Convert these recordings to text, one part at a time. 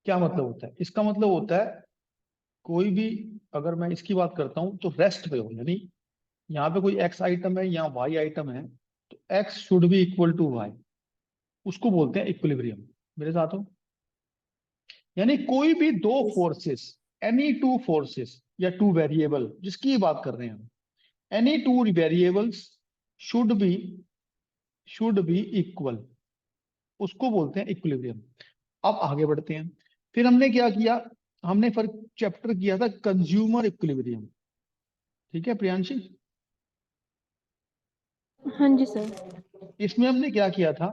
क्या मतलब होता है? इसका मतलब होता है कोई भी, अगर मैं इसकी बात करता हूं तो रेस्ट पे हो, यानी यहाँ पे कोई एक्स आइटम है, यहाँ वाई आइटम है, तो X should be equal to Y, उसको बोलते हैं इक्विलिब्रियम। मेरे साथ हो? यानी कोई भी दो फोर्सेस, एनी टू फोर्सेस या टू वेरिएबल, जिसकी बात कर रहे हैं हम, any two variables should be should be equal, उसको बोलते हैं इक्विलिब्रियम। अब आगे बढ़ते हैं। फिर हमने क्या किया? हमने फिर चैप्टर किया था कंज्यूमर इक्विलिब्रियम। ठीक है प्रियांशी? हाँ जी सर। इसमें हमने क्या किया था?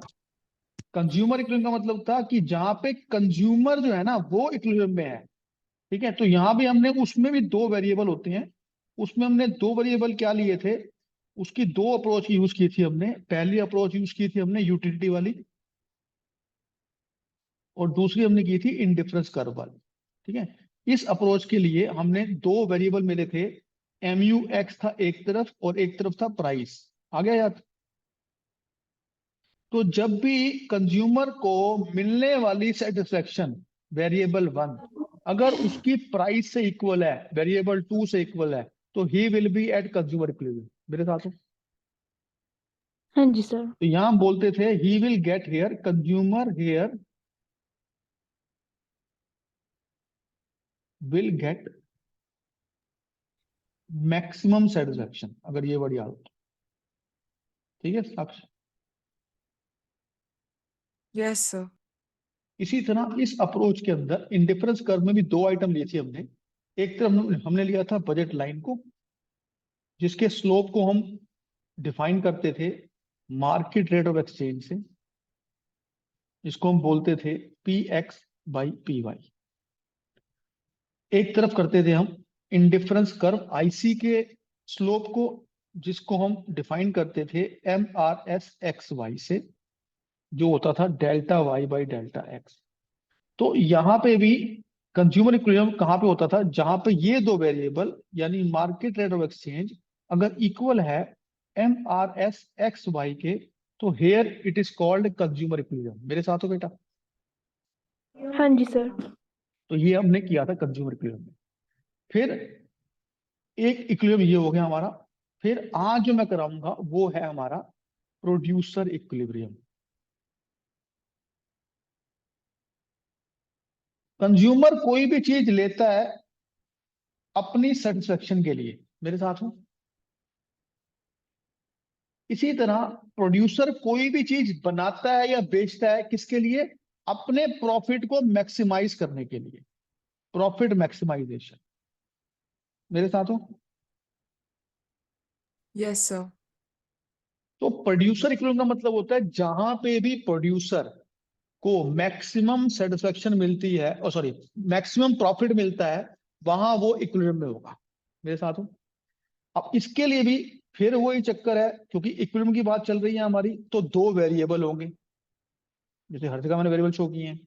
कंज्यूमर इक्विलिब्रियम का मतलब था कि जहां पे कंज्यूमर जो है ना वो इक्विलिब्रियम में है। ठीक है, तो यहां भी हमने, उसमें भी दो वेरिएबल होते हैं, उसमें हमने दो वेरिएबल क्या लिए थे, उसकी दो अप्रोच यूज की थी हमने। पहली अप्रोच यूज की थी हमने यूटिलिटी वाली, और दूसरी हमने की थी इंडिफरेंस कर्व वाली। ठीक है, इस अप्रोच के लिए हमने दो वेरिएबल मिले थे, एम यू एक्स था एक तरफ और एक तरफ था प्राइस। आ गया याद? तो जब भी कंज्यूमर को मिलने वाली सेटिस्फेक्शन वेरिएबल वन अगर उसकी प्राइस से इक्वल है, वेरिएबल टू से इक्वल है, तो he will be at consumer equilibrium. मेरे साथ हो? हाँ जी सर। तो यहां हम बोलते थे he will get here, consumer here will get maximum satisfaction, अगर ये वर्ड याद हो तो। ठीक है साक्ष्य? Yes sir. इसी तरह इस अप्रोच के अंदर इंडिफरेंस कर्व में भी दो आइटम लिए थे हमने। एक तरफ हमने लिया था बजट लाइन को, जिसके स्लोप को हम डिफाइन करते थे मार्केट रेट ऑफ एक्सचेंज से, जिसको हम बोलते थे P X by P Y. एक तरफ करते थे हम इंडिफरेंस कर्व आईसी के स्लोप को, जिसको हम डिफाइन करते थे M R S X Y से, जो होता था delta Y by delta X. तो यहां पे भी कंज्यूमर इक्विलिब्रियम कहां पे होता था? जहां पे ये दो वेरिएबल यानी मार्केट रेट ऑफ एक्सचेंज अगर इक्वल है M R S X Y के, तो here it is called consumer equilibrium. मेरे साथ हो बेटा? हाँ जी सर। तो ये हमने किया था कंज्यूमर इक्विलिब्रियम में। फिर एक इक्विलिब्रियम ये हो गया हमारा। फिर आज जो मैं कराऊंगा वो है हमारा प्रोड्यूसर इक्विलिब्रियम। कंज्यूमर कोई भी चीज लेता है अपनी सेटिस्फेक्शन के लिए। मेरे साथ हो? इसी तरह प्रोड्यूसर कोई भी चीज बनाता है या बेचता है किसके लिए? अपने प्रॉफिट को मैक्सिमाइज करने के लिए, प्रॉफिट मैक्सिमाइजेशन। मेरे साथ हो? Yes sir. तो प्रोड्यूसर इक्विलिब्रियम का मतलब होता है जहां पे भी प्रोड्यूसर को मैक्सिमम सेटिस्फेक्शन मिलती है, और सॉरी मैक्सिमम प्रॉफिट मिलता है, वहां वो इक्विलिब्रियम में होगा। मेरे साथ हो? अब इसके लिए भी फिर वही चक्कर है, क्योंकि इक्विलिब्रियम की बात चल रही है हमारी, तो दो वेरिएबल होंगे, जैसे हर जगह मैंने वेरिएबल शो किए हैं।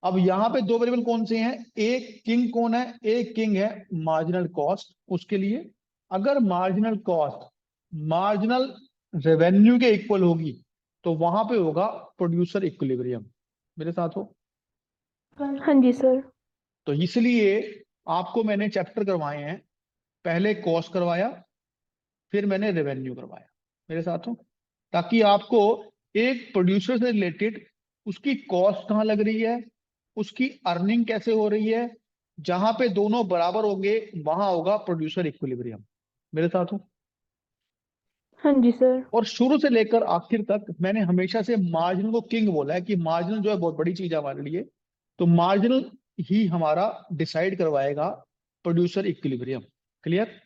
अब यहाँ पे दो वेरिएबल कौन से हैं? एक किंग कौन है? एक किंग है मार्जिनल कॉस्ट। उसके लिए अगर मार्जिनल कॉस्ट मार्जिनल रेवेन्यू के इक्वल होगी, तो वहां पे होगा प्रोड्यूसर इक्विलिब्रियम। मेरे साथ हो? हाँ जी सर। तो इसलिए आपको मैंने चैप्टर करवाए हैं, पहले कॉस्ट करवाया, फिर मैंने रेवेन्यू करवाया। मेरे साथ हो? ताकि आपको एक प्रोड्यूसर से रिलेटेड उसकी कॉस्ट कहाँ लग रही है, उसकी अर्निंग कैसे हो रही है, जहां पे दोनों बराबर होंगे वहां होगा प्रोड्यूसर इक्विलिब्रियम। मेरे साथ हो? हाँ जी सर। और शुरू से लेकर आखिर तक मैंने हमेशा से मार्जिनल को किंग बोला है, कि मार्जिनल जो है बहुत बड़ी चीज है हमारे लिए। तो मार्जिनल ही हमारा डिसाइड करवाएगा producer equilibrium. Clear?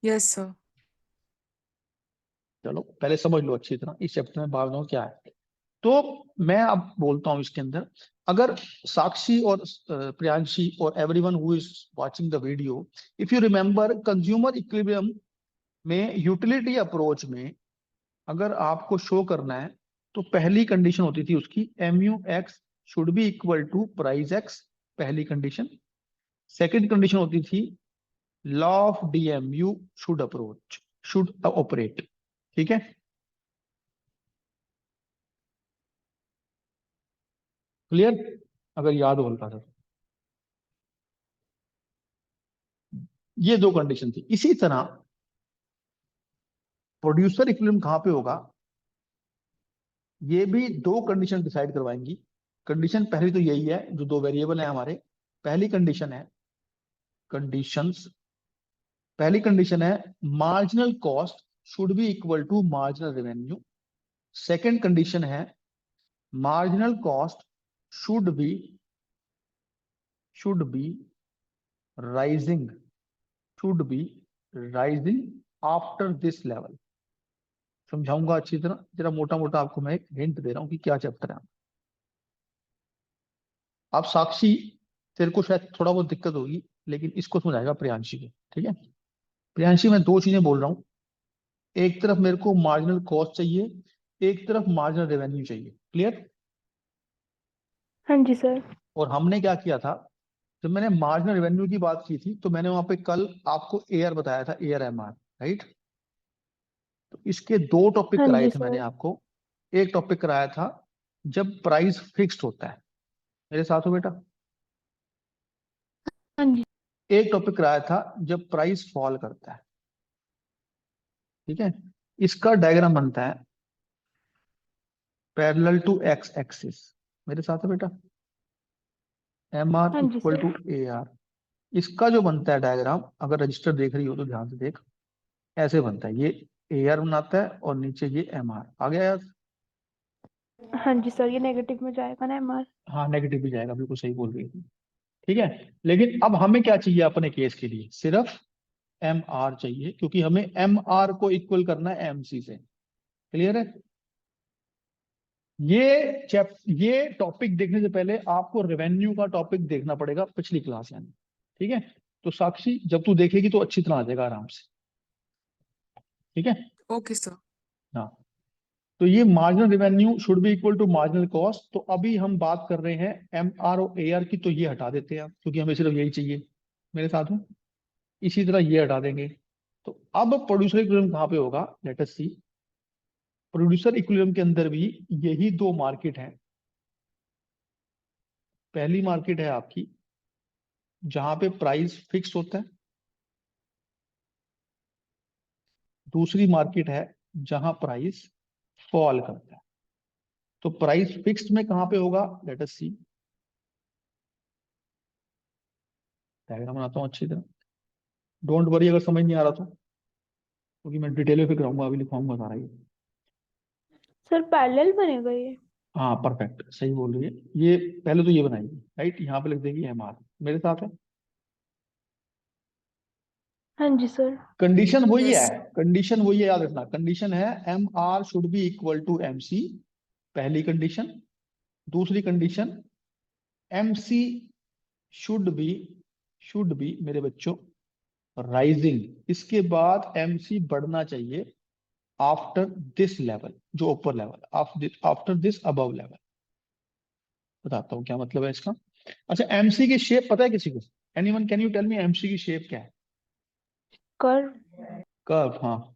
Yes sir. चलो पहले समझ लो अच्छी तरह इस चैप्टर में भावनाओं क्या है। तो मैं अब बोलता हूं इसके अंदर, अगर साक्षी और प्रियांशी और everyone who is watching the video, if you remember consumer equilibrium में यूटिलिटी अप्रोच में अगर आपको शो करना है, तो पहली कंडीशन होती थी उसकी M U X should be equal to price X, पहली कंडीशन। सेकंड कंडीशन होती थी law of DMU should operate. ठीक है? क्लियर, अगर याद हो हल्का सा। ये दो कंडीशन थी। इसी तरह प्रोड्यूसर इक्विलिब्रियम कहां पे होगा, ये भी दो कंडीशन डिसाइड करवाएंगी। कंडीशन पहली तो यही है, जो दो वेरिएबल है हमारे। पहली कंडीशन है, कंडीशंस, पहली कंडीशन है marginal cost should be equal to marginal revenue. Second condition है marginal cost should be rising should be rising after this level. समझाऊंगा अच्छी तरह, जरा मोटा मोटा आपको मैं एक हिंट दे रहा हूं कि क्या चैप्टर है। आप साक्षी, तेरे को शायद थोड़ा बहुत दिक्कत होगी, लेकिन इसको समझाएगा प्रियांशी को, ठीक है। प्रियांशी, मैं दो चीजें बोल रहा हूँ। एक तरफ मेरे को मार्जिनल कॉस्ट चाहिए, एक तरफ मार्जिनल रेवेन्यू चाहिए। क्लियर। हाँ जी सर। और हमने क्या किया था, जब मैंने मार्जिनल रेवेन्यू की बात की थी तो मैंने वहां पे कल आपको एयर बताया था, एयर एमआर, राइट। तो इसके दो टॉपिक हाँ कराए जी थे मैंने सर। आपको। एक टॉपिक कराया था जब प्राइस फिक्स्ड होता है, मेरे साथ हो बेटा। हाँ जी। एक टॉपिक कराया था जब प्राइस फॉल करता है, ठीक है। इसका डायग्राम बनता है पैरेलल टू एक्स एक्सिस, मेरे साथ है बेटा। एम आर हाँ जी equal sir. To A R. इसका जो बनता है डायग्राम, अगर रजिस्टर देख रही हो तो ध्यान से देख, ऐसे बनता है। ये ए आर बनाता है और नीचे ये एम आर आ गया यार। हाँ जी सर, ये नेगेटिव में जाएगा ना एमआर। हाँ, नेगेटिव भी जाएगा, बिल्कुल सही बोल रही है। ठीक है। लेकिन अब हमें क्या चाहिए अपने केस के लिए, सिर्फ एम आर चाहिए, क्योंकि हमें एम आर को इक्वल करना है एम सी से। क्लियर है। ये टॉपिक देखने से पहले आपको रेवेन्यू का टॉपिक देखना पड़ेगा, पिछली क्लास यानी। ठीक है। तो साक्षी, जब तू देखेगी तो अच्छी तरह आ जाएगा आराम से। ठीक है। Okay, sir. हाँ। तो ये marginal revenue should be equal to marginal cost. तो अभी हम बात कर रहे हैं एम आर और ए आर की, तो ये हटा देते हैं आप, क्योंकि हमें सिर्फ यही चाहिए। मेरे साथ में इसी तरह ये हटा देंगे। तो अब प्रोड्यूसर इक्विलिब्रियम कहाँ पे होगा, लेट अस सी। प्रोड्यूसर इक्विलिब्रियम के अंदर भी यही दो मार्केट हैं। पहली मार्केट है आपकी जहां पे प्राइस फिक्स होता है, दूसरी मार्केट है जहां प्राइस फॉल करता है। तो प्राइस फिक्स्ड में कहां पे होगा, लेट अस सी। डायग्राम बनाता हूं अच्छी तरह, डोंट वरी अगर समझ नहीं आ रहा तो, क्योंकि मैं डिटेल में फिर कराऊंगा, अभी लिखवाऊंगा सारा ये। सर पैरेलल बनेगा ये। हाँ, परफेक्ट, सही बोल रही है। ये पहले तो ये बनाएगी, राइट, यहाँ पे लिख देगी एम आर। मेरे साथ है। हाँ जी सर। कंडीशन वही है, Yes. कंडीशन वही है, याद रखना। कंडीशन है M R should be equal to M C, पहली कंडीशन। दूसरी condition M C should be मेरे बच्चों राइजिंग। इसके बाद एम सी बढ़ना चाहिए आफ्टर दिस लेवल, जो ऊपर level, after this above level. बताता हूँ क्या मतलब है इसका। अच्छा, एमसी की शेप पता है किसी को? Anyone can you tell me MC की शेप क्या है? कर्व। कर्व, हाँ,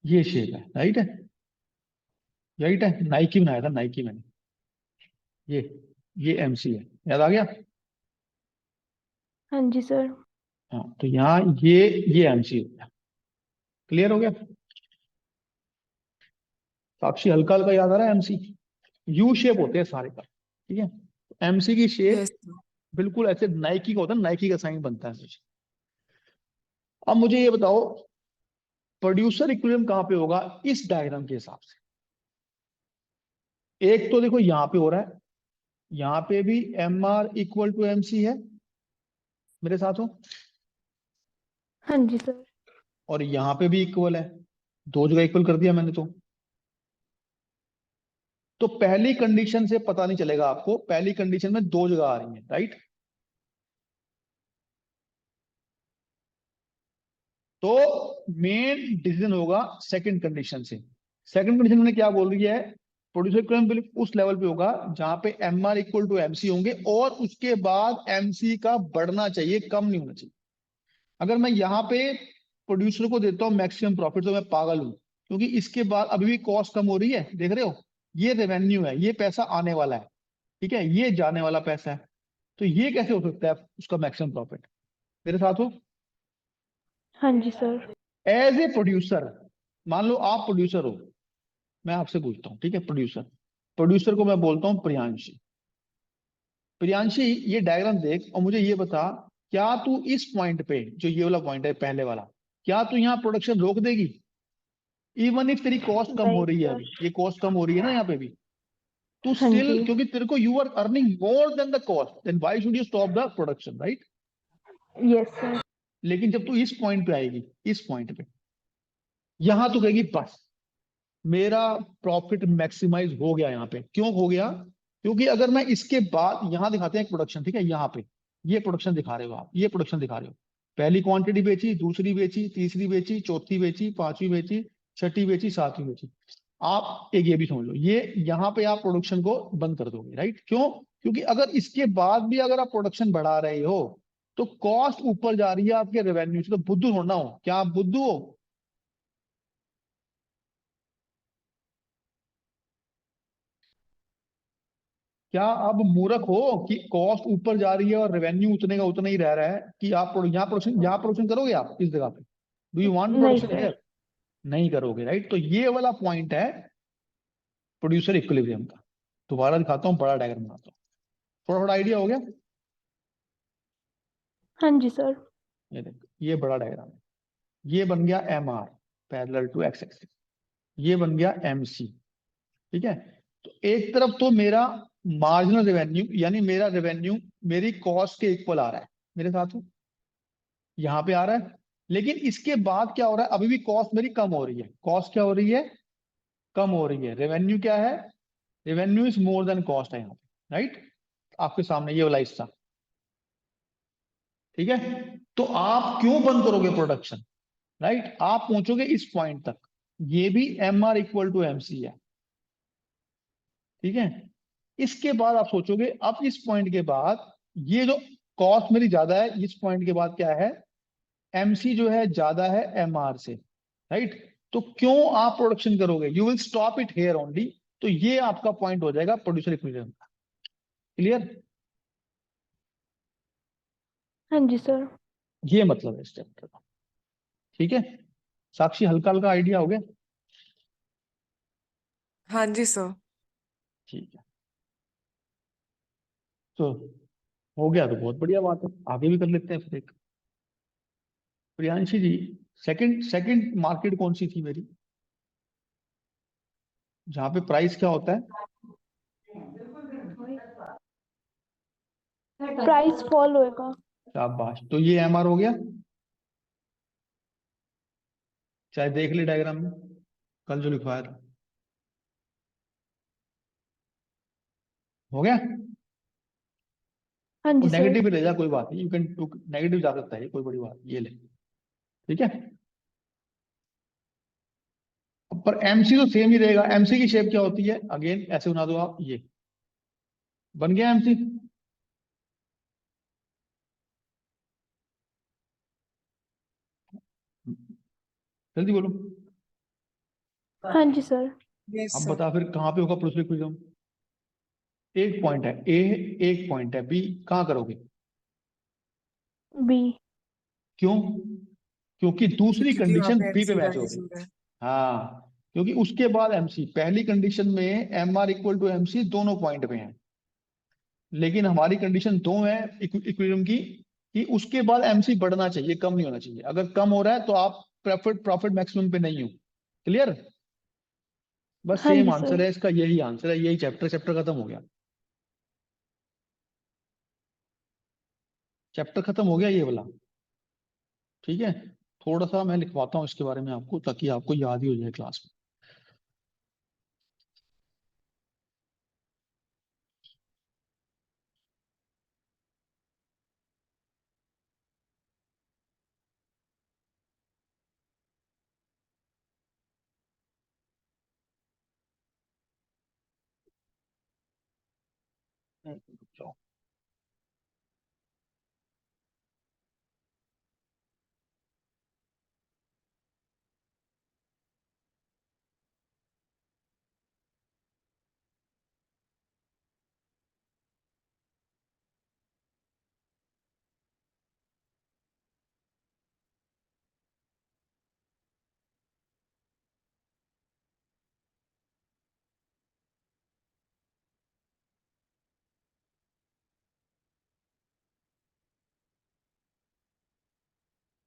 ये शेप है, राइट है। राइट है, नाइकी बनाया था, नाइकी मैंने। ये ये एमसी है, याद आ गया। हाँ जी सर। हाँ, तो यहाँ ये एमसी हो गया। क्लियर हो गया। साक्षी, हल्का हल्का याद आ रहा है एमसी। यू शेप होते हैं सारे का, ठीक है। एमसी की शेप Yes, sir. बिल्कुल ऐसे नाइकी का होता है, नाइकी का साइन बनता है मुझे। अब मुझे ये बताओ, प्रोड्यूसर इक्विलिब्रियम कहाँ पे होगा इस डायग्राम के हिसाब से। एक तो देखो यहाँ पे हो रहा है, यहाँ पे भी M R equal to M C है, मेरे साथ हो। हाँ जी सर। और यहाँ पे भी इक्वल है, दो जगह इक्वल कर दिया मैंने। तो पहली कंडीशन से पता नहीं चलेगा आपको, पहली कंडीशन में दो जगह आ रही है, राइट। तो मेन डिसीजन होगा सेकंड कंडीशन से। सेकंड कंडीशन में क्या बोल रही है, प्रोड्यूसर इक्विलिब्रियम उस लेवल पे होगा जहां पे M R equal to MC होंगे, और उसके बाद एमसी का बढ़ना चाहिए, कम नहीं होना चाहिए। अगर मैं यहाँ पे प्रोड्यूसर को देता हूँ मैक्सिमम प्रॉफिट तो मैं पागल हूं, क्योंकि इसके बाद अभी भी कॉस्ट कम हो रही है, देख रहे हो। ये रेवेन्यू है, ये पैसा आने वाला है, ठीक है, ये जाने वाला पैसा है। तो ये कैसे हो सकता है उसका मैक्सिमम प्रॉफिट? मेरे साथ हो? हाँ जी सर। एज ए प्रोड्यूसर, मान लो आप प्रोड्यूसर हो, मैं आपसे पूछता हूँ, ठीक है, प्रोड्यूसर, प्रोड्यूसर को मैं बोलता हूँ प्रियांशी। प्रियांशी, ये डायग्राम देख और मुझे ये बता, क्या तू इस पॉइंट पे, जो ये वाला पॉइंट है पहले वाला, क्या तू यहाँ प्रोडक्शन रोक देगी? इवन इफ तेरी कॉस्ट कम हो नहीं रही है, सर। अभी ये कॉस्ट कम हो रही है ना यहाँ पे भी, तू हाँ स्टिल, जी। क्योंकि तेरे को you are earning more than the cost, then why should you stop the production, right? Yes sir. लेकिन जब तू इस पॉइंट पे आएगी, इस पॉइंट पे, यहां तू कहेगी बस मेरा प्रॉफिट मैक्सिमाइज हो गया। यहाँ पे क्यों हो गया? क्योंकि अगर मैं इसके बाद, यहां दिखाते हैं एक प्रोडक्शन, ठीक है, यहाँ पे ये प्रोडक्शन दिखा रहे हो आप, ये प्रोडक्शन दिखा रहे हो, पहली क्वांटिटी बेची, दूसरी बेची, तीसरी बेची, चौथी बेची, पांचवी बेची, छठी बेची, सातवीं बेची। आप एक ये भी समझ लो, ये यहाँ पे आप प्रोडक्शन को बंद कर दोगे, राइट? क्यों? क्योंकि अगर इसके बाद भी अगर आप प्रोडक्शन बढ़ा रहे हो तो कॉस्ट ऊपर जा रही है आपके रेवेन्यू से। तो बुद्धू होना हो, क्या आप बुद्धू हो? क्या आप मूर्ख हो कि कॉस्ट ऊपर जा रही है और रेवेन्यू उतने का उतना ही रह रहा है, कि आप यहाँ प्रोडक्शन करोगे आप इस जगह पे? डू यू वांट नहीं प्रोडक्शन सर। हियर? नहीं करोगे, राइट? तो ये वाला पॉइंट है प्रोड्यूसर इक्विलिब्रियम का। दोबारा दिखाता हूँ, बड़ा डायग्राम बनाता हूँ, थोड़ा थोड़ा आइडिया हो गया? हाँ जी सर। ये देखो, ये बड़ा डायग्राम है, ये बन गया M R, parallel to X axis, ये बन गया एम सी, ठीक है। तो एक तरफ तो मेरा मार्जिनल रेवेन्यू, यानी मेरा रेवेन्यू मेरी कॉस्ट के इक्वल आ रहा है, मेरे साथ में यहाँ पे आ रहा है। लेकिन इसके बाद क्या हो रहा है? अभी भी कॉस्ट मेरी कम हो रही है। कॉस्ट क्या हो रही है? कम हो रही है। रेवेन्यू क्या है? Revenue is more than cost है यहाँ पे, राइट? आपके सामने ये वाला हिस्सा, ठीक है। तो आप क्यों बंद करोगे प्रोडक्शन, राइट? आप पहुंचोगे इस पॉइंट तक, ये भी M R equal to M C है, ठीक है। इसके बाद आप सोचोगे, अब इस पॉइंट के बाद ये जो कॉस्ट मेरी ज्यादा है, इस पॉइंट के बाद क्या है? एमसी जो है ज्यादा है एमआर से, राइट? तो क्यों आप प्रोडक्शन करोगे? You will stop it here only. तो ये आपका पॉइंट हो जाएगा प्रोड्यूसर इक्विलिब्रियम का। क्लियर? हाँ जी सर। ये मतलब है इस चैप्टर का, ठीक है। साक्षी, हल्का हल्का आइडिया हो गया? हाँ जी सर। ठीक है, तो हो गया तो बहुत बढ़िया बात है, आगे भी कर लेते हैं फिर एक। प्रियांशी जी, सेकंड सेकंड मार्केट कौन सी थी मेरी, जहाँ पे प्राइस क्या होता है? प्राइस फॉल होएगा। शाबाश, तो ये एमआर हो गया, चाहे देख ले डायग्राम में, कल जो लिखवाया था। हो गया? हाँ वो जी सर। नेगेटिव भी ले जा, कोई बात नहीं, यू कैन टू नेगेटिव जा सकता है, ये कोई बड़ी बात नहीं, ये ले, ठीक है। पर एमसी तो सेम ही रहेगा। एमसी की शेप क्या होती है? अगेन ऐसे बना दो आप, ये बन गया एमसी। जल्दी बोलो। हाँ जी सर। यस अब सर। बता फिर कहाँ पे होगा प्रोसेस इक्विलिब्रियम? एक पॉइंट है ए, एक पॉइंट है बी, कहाँ करोगे? बी। क्यों? क्योंकि दूसरी क्योंकि वहां कंडीशन पे बी पे एमसी मैच हो राइज रही हो रहा है। है। हाँ, क्योंकि उसके बाद एमसी, पहली कंडीशन में M R equal to MC दोनों पॉइंट पे है, लेकिन हमारी कंडीशन दो है इक्विलिब्रियम की, कि उसके बाद एमसी बढ़ना चाहिए, कम नहीं होना चाहिए। अगर कम हो रहा है तो आप प्रॉफिट प्रॉफिट मैक्सिमम पे नहीं हो। क्लियर? बस हाँ सेम जी सर। आंसर है इसका, यही आंसर है, यही चैप्टर, चैप्टर खत्म हो गया, चैप्टर खत्म हो गया ये वाला, ठीक है। थोड़ा सा मैं लिखवाता हूँ इसके बारे में आपको, ताकि आपको याद ही हो जाए क्लास में। रुक जाओ।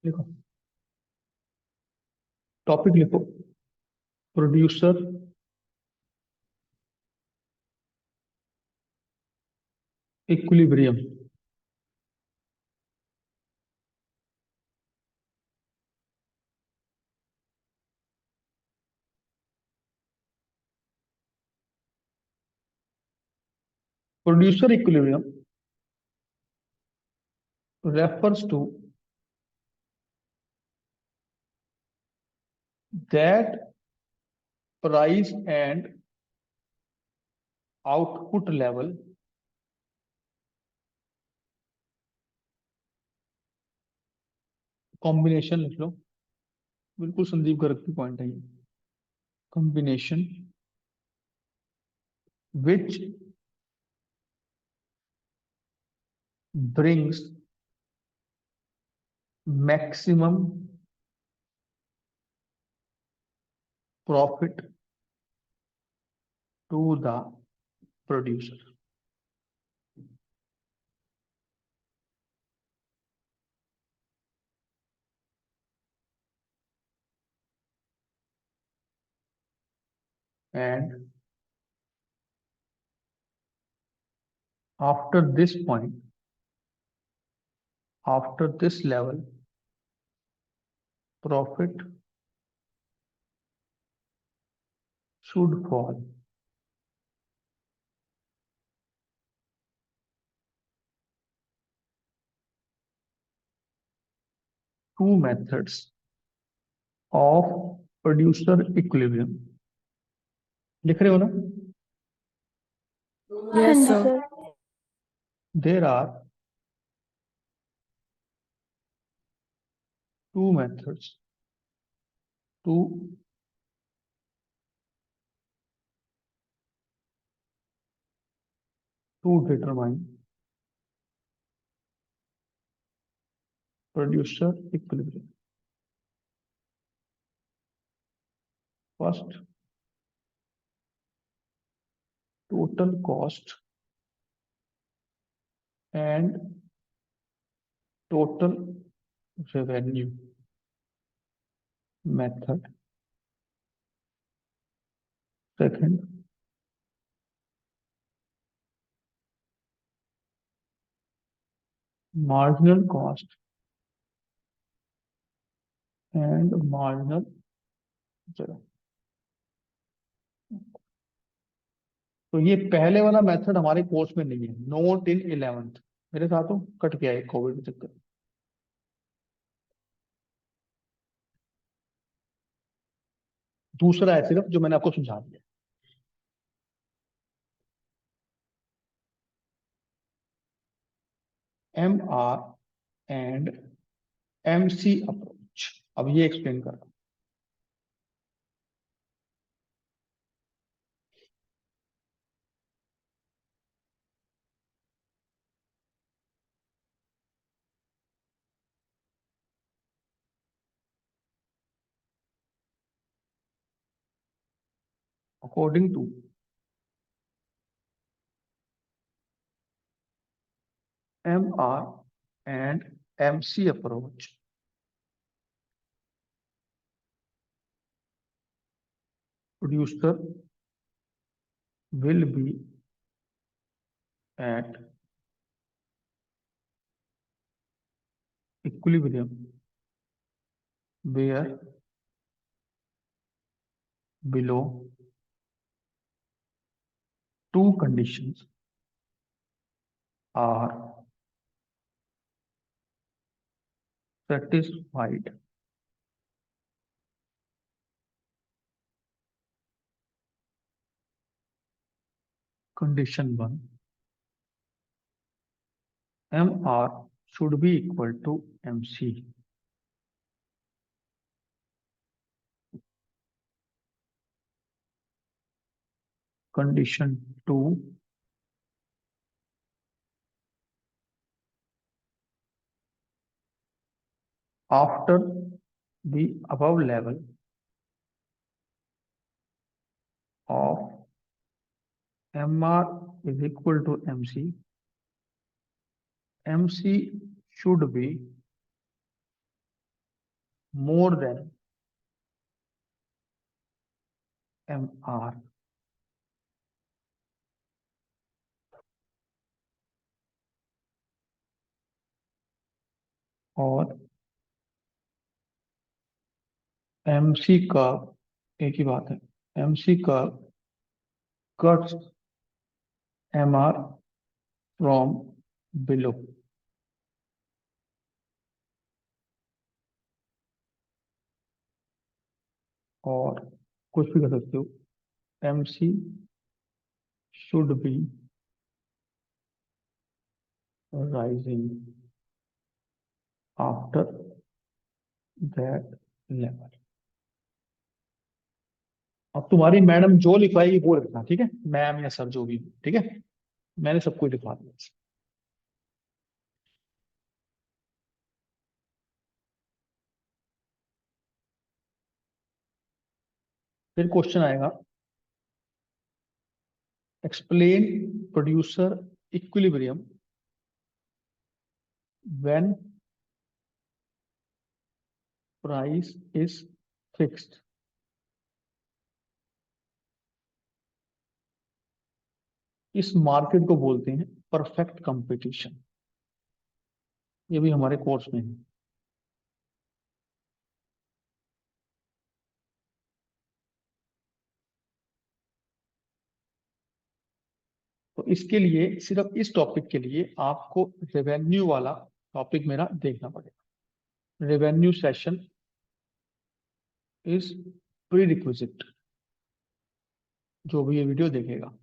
लिखो, टॉपिक लिखो, producer equilibrium. Producer equilibrium refers to that price and output level combination लिख लो, बिल्कुल संदीप गर्ग की पॉइंट है ये, combination which brings maximum profit to the producer। And after this point, after this level, profit should fall two methods of producer equilibrium। लिख रहे हो ना? हाँ Yes, जी sir. Sir. There are two methods to determine producer equilibrium। First, total cost and total revenue method। Second, marginal cost and marginal revenue। तो ये पहले वाला मेथड हमारे कोर्स में नहीं है, नोट इन 11th। मेरे साथ हो, कट गया है कोविड के चक्कर। दूसरा है सिर्फ जो मैंने आपको समझा दिया, MR एंड MC अप्रोच। अब ये एक्सप्लेन कर रहा हूं। According to MR and MC approach, producer will be at equilibrium where below two conditions are satisfied। Condition 1, MR should be equal to MC। Condition 2, after the above level of MR is equal to MC, MC should be more than MR और MC curve एक ही बात है, MC curve cuts MR from below। और कुछ भी कर सकते हो, MC should be rising after that level। अब तुम्हारी मैडम जो लिखवाएगी वो लिखना, ठीक है, मैम या सर जो भी, ठीक है, मैंने सब कुछ लिखवा दिया। फिर क्वेश्चन आएगा, explain producer equilibrium when price is fixed. इस मार्केट को बोलते हैं परफेक्ट कंपटीशन। ये भी हमारे कोर्स में है। तो इसके लिए सिर्फ इस टॉपिक के लिए आपको रेवेन्यू वाला टॉपिक मेरा देखना पड़ेगा। Revenue session is pre requisite, जो भी ये वीडियो देखेगा।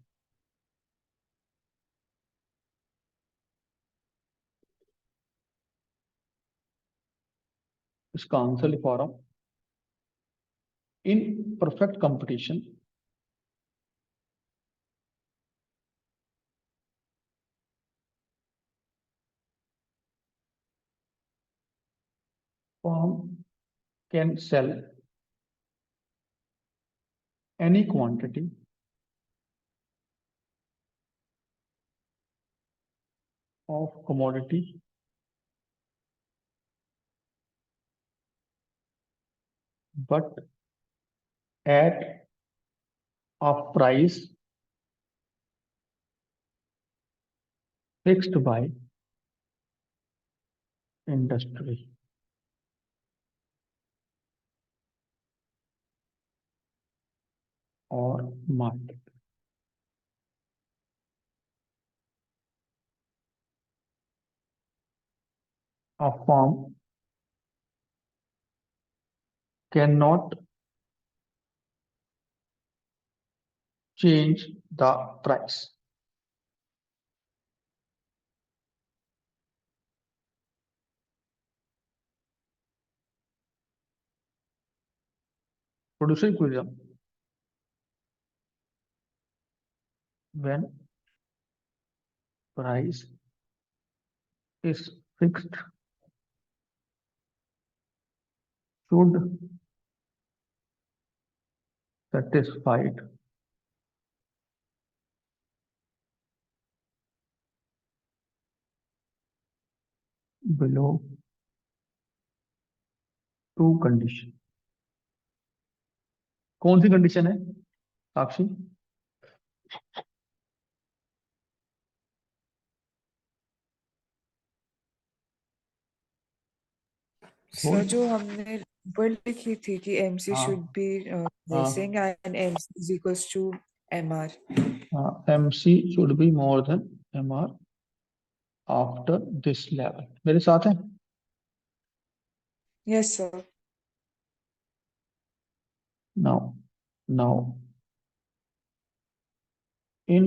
इसका आंसर लिखवा रहा हूं, in perfect competition firm can sell any quantity of commodity but at a price fixed by industry or market। A firm cannot change the price। Producer equilibrium when price is fixed should satisfied below two condition। कौन सी condition है साक्षी? Sir जो हमने ऊपर लिखी थी कि MC हाँ should be rising and MC is equals to MR। MC should be more than MR after this level। मेरे साथ है? Yes sir। Now in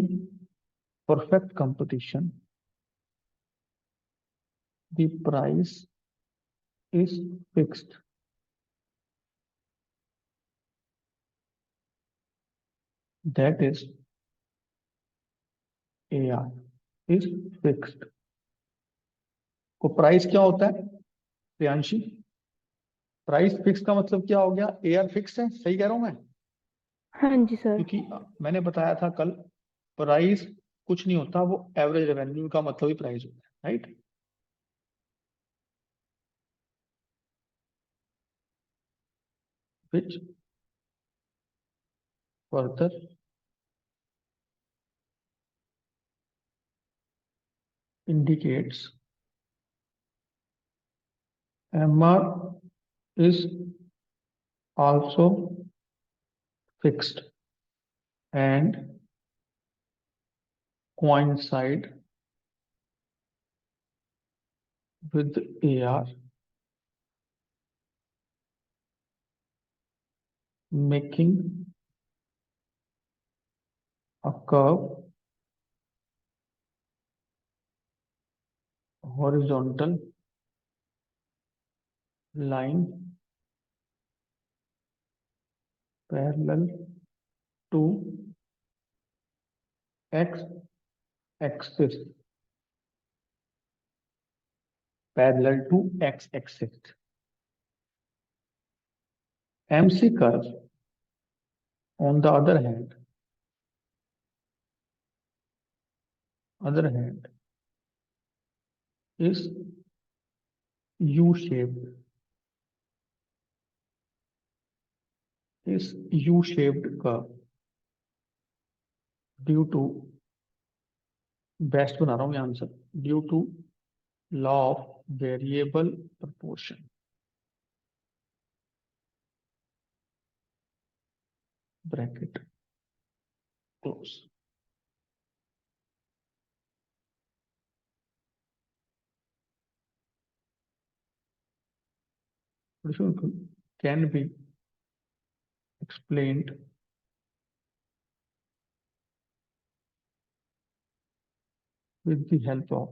perfect competition the price is fixed। That is AR is fixed। को price क्या होता है Priyanshi? Price fix का मतलब क्या हो गया? AR फिक्स है, सही कह रहा हूं मैं? हाँ जी सर। क्योंकि मैंने बताया था कल, प्राइस कुछ नहीं होता, वो एवरेज रेवेन्यू का मतलब ही प्राइस होता है, right? which further indicates MR is also fixed and coincide with AR, making a curve horizontal line parallel to x-axis, parallel to x-axis. MC curve, on the other hand, is U-shaped. Is U-shaped curve due to best बना रहा हूं ये answer due to law of variable proportion bracket close can be explained with the help of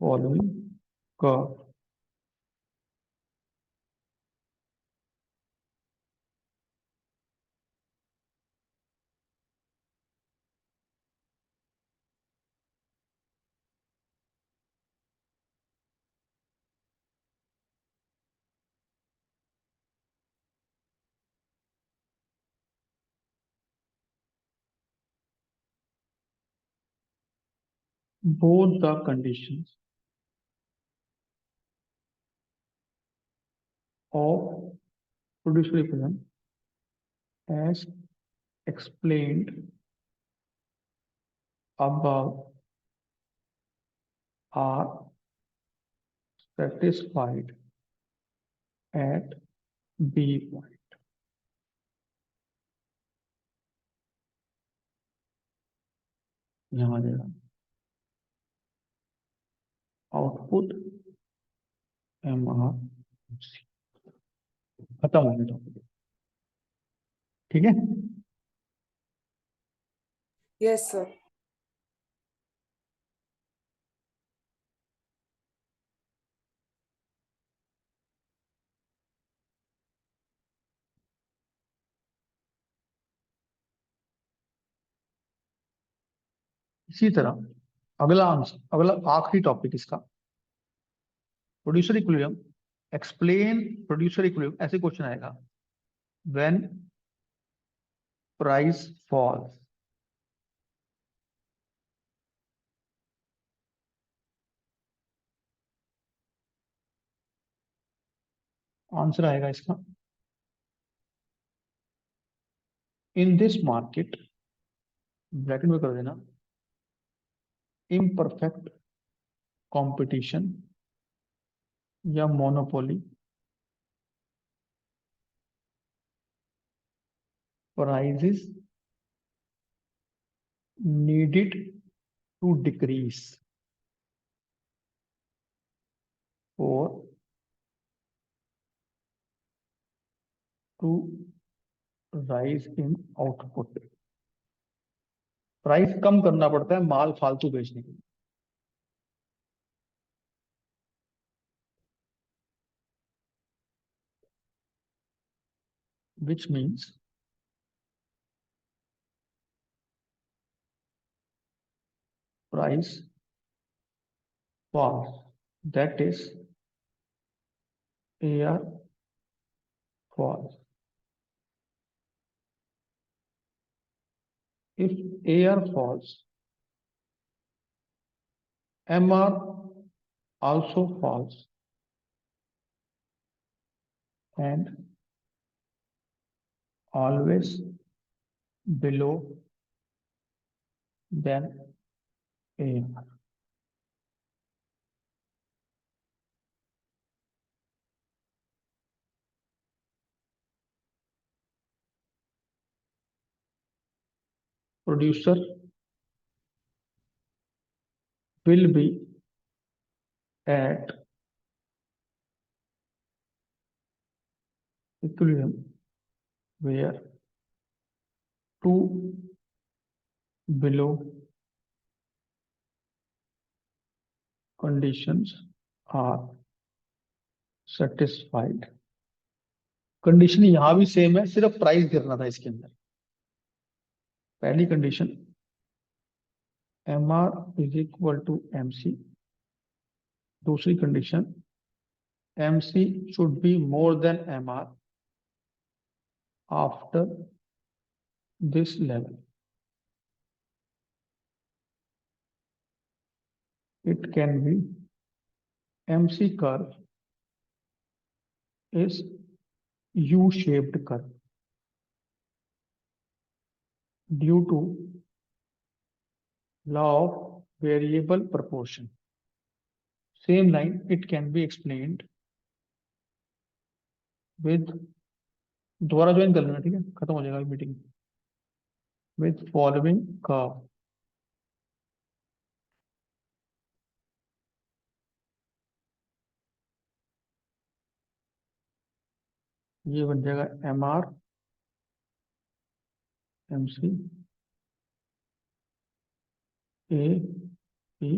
following curve. Both the conditions of producer equilibrium as explained above are satisfied at B point. यहाँ देगा output MR खत्म हो गया topic ठीक है Yes, sir. इसी तरह अगला आंसर अगला आखिरी टॉपिक इसका producer equilibrium explain producer equilibrium ऐसे क्वेश्चन आएगा व्हेन प्राइस फॉल्स आंसर आएगा इसका इन दिस मार्केट ब्रैकेट में कर देना इम्परफेक्ट कंपटीशन या monopoly prices needed to decrease or to rise in output. Price कम करना पड़ता है माल फालतू बेचने के लिए which means price falls, that is AR falls. If AR falls, MR also falls. and always below than AMR. Producer will be at equilibrium where two below conditions are satisfied. Condition यहां भी same है, सिर्फ price गिरना था इसके अंदर। पहली condition MR is equal to MC, दूसरी condition MC should be more than MR after this level. It can be MC curve is U-shaped curve due to law of variable proportion. Same line, it can be explained with, दोबारा join कर लेना, ठीक है, खत्म हो जाएगा meeting. With following curve. ये बन जाएगा MR MC A P